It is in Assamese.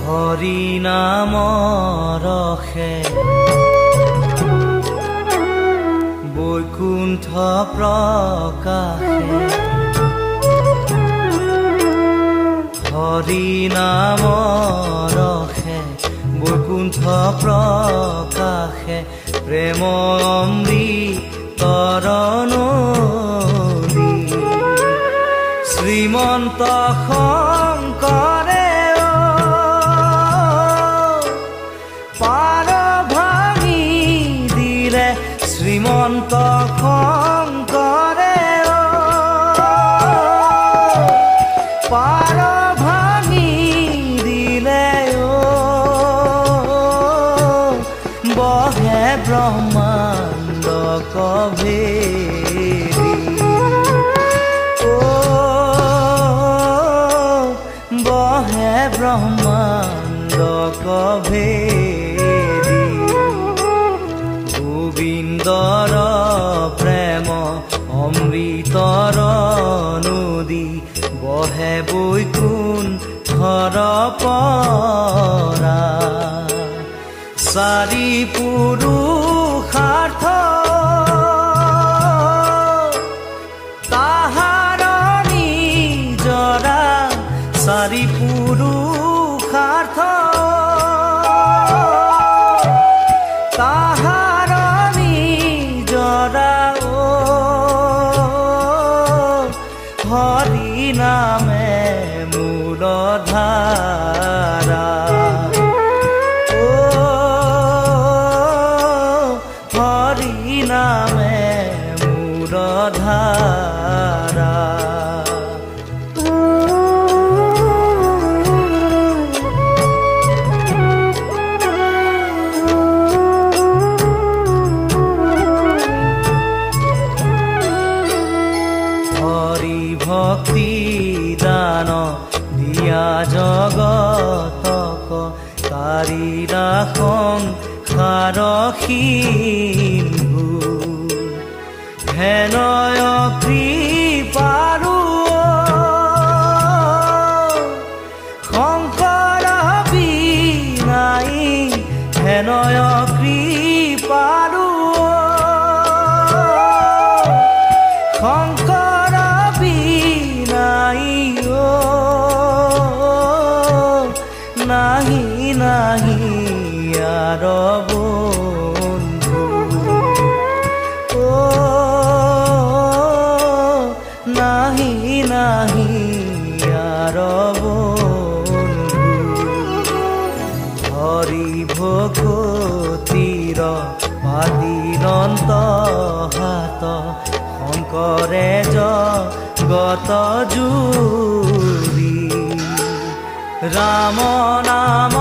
হৰি নাম ৰখে বৈকুণ্ঠ প্ৰকাশে হৰি নাম ৰখে বৈকুণ্ঠ প্ৰকাশে প্ৰেম অমৃতৰ নদী শ্ৰীমন্ত শংকৰে পাৰ ভাঙি দিলে শ্ৰীমন্ত শংকৰে পাৰ ভাঙি দিলে বহে ব্ৰহ্মাণ্ড কভেৰি বহে ব্ৰহ্মাণ্ড কভেৰি গোবিন্দৰ প্ৰেম অমৃতৰ নদী বহে বৈকুণ্ঠৰ পৰা চাৰি পুৰুষাৰ্থ তাহাৰ নিজৰা চাৰি পুৰুষাৰ্থ তাহাৰ নিজৰা হৰি নামে মূলধাৰা হৰি নামে মূলধাৰা হৰি ভক্তি দান দিয়া জগতক তাৰিৰা সংসাৰ সিন্ধু হেনয় কৃপাৰু শংকৰ বিনাই হেনয় কৃপাৰু শংকৰ বিনাই নাহি নাহি আৰ বন্ধু নাহি নাহি আৰ বন্ধু হৰি ভকতিৰ পাদিনন্ত হাত শংকৰে জগত জুৰি ৰাম নাম